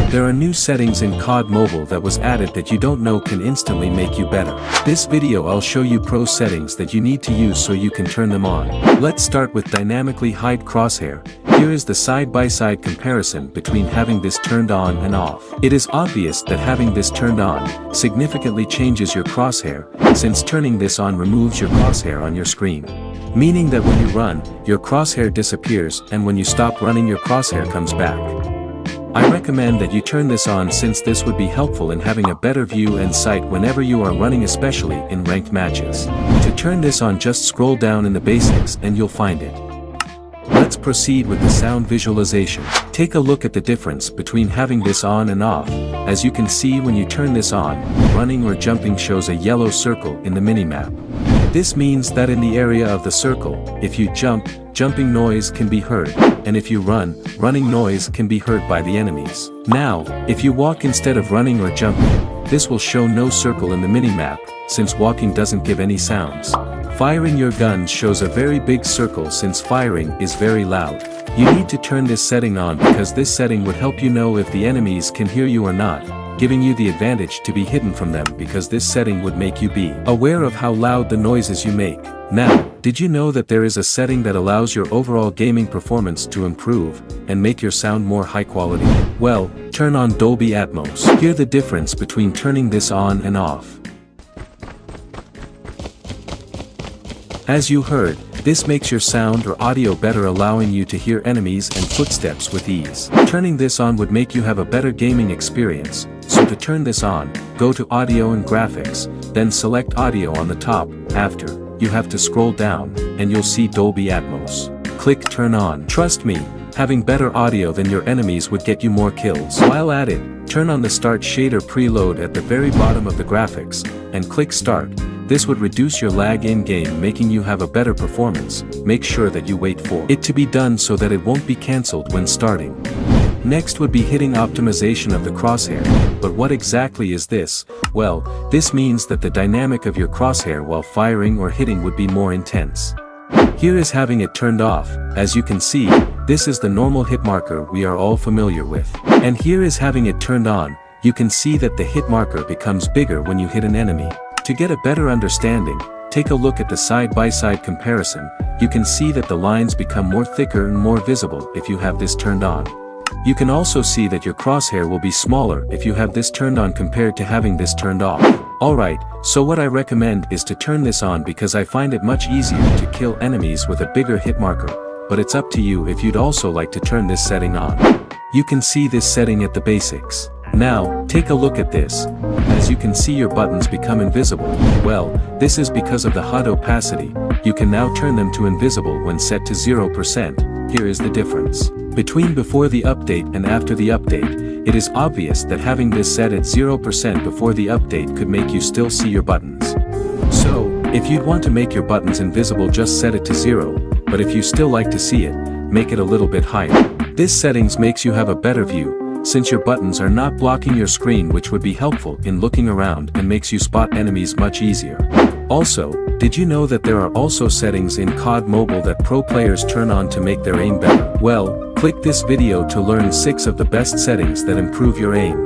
There are new settings in COD Mobile that was added that you don't know can instantly make you better. This video I'll show you pro settings that you need to use so you can turn them on. Let's start with dynamically hide crosshair. Here is the side-by-side comparison between having this turned on and off. It is obvious that having this turned on significantly changes your crosshair, since turning this on removes your crosshair on your screen. Meaning that when you run, your crosshair disappears, and when you stop running your crosshair comes back. I recommend that you turn this on since this would be helpful in having a better view and sight whenever you are running, especially in ranked matches. To turn this on, just scroll down in the basics and you'll find it. Let's proceed with the sound visualization. Take a look at the difference between having this on and off. As you can see, when you turn this on, running or jumping shows a yellow circle in the minimap. This means that in the area of the circle, if you jump, jumping noise can be heard, and if you run, running noise can be heard by the enemies. Now, if you walk instead of running or jumping, this will show no circle in the minimap, since walking doesn't give any sounds. Firing your guns shows a very big circle since firing is very loud. You need to turn this setting on because this setting would help you know if the enemies can hear you or not, giving you the advantage to be hidden from them, because this setting would make you be aware of how loud the noises you make. Now, did you know that there is a setting that allows your overall gaming performance to improve and make your sound more high quality? Well, turn on Dolby Atmos. Hear the difference between turning this on and off. As you heard, this makes your sound or audio better, allowing you to hear enemies and footsteps with ease. Turning this on would make you have a better gaming experience, so to turn this on, go to Audio and Graphics, then select Audio on the top. After, you have to scroll down, and you'll see Dolby Atmos. Click Turn On. Trust me, having better audio than your enemies would get you more kills. While at it, turn on the Start Shader Preload at the very bottom of the graphics, and click Start. This would reduce your lag in-game, making you have a better performance. Make sure that you wait for it to be done so that it won't be cancelled when starting. Next would be hitting optimization of the crosshair. But what exactly is this? Well, this means that the dynamic of your crosshair while firing or hitting would be more intense. Here is having it turned off. As you can see, this is the normal hit marker we are all familiar with. And here is having it turned on. You can see that the hit marker becomes bigger when you hit an enemy. To get a better understanding, take a look at the side-by-side comparison. You can see that the lines become more thicker and more visible if you have this turned on. You can also see that your crosshair will be smaller if you have this turned on compared to having this turned off. Alright, so what I recommend is to turn this on because I find it much easier to kill enemies with a bigger hit marker, but it's up to you if you'd also like to turn this setting on. You can see this setting at the basics. Now, take a look at this. As you can see, your buttons become invisible. Well, this is because of the HUD opacity. You can now turn them to invisible when set to 0%. Here is the difference between before the update and after the update. It is obvious that having this set at 0% before the update could make you still see your buttons. So, if you'd want to make your buttons invisible, just set it to 0, but if you still like to see it, make it a little bit higher. This settings makes you have a better view, since your buttons are not blocking your screen, which would be helpful in looking around and makes you spot enemies much easier. Also, did you know that there are also settings in COD Mobile that pro players turn on to make their aim better? Well, click this video to learn 6 of the best settings that improve your aim.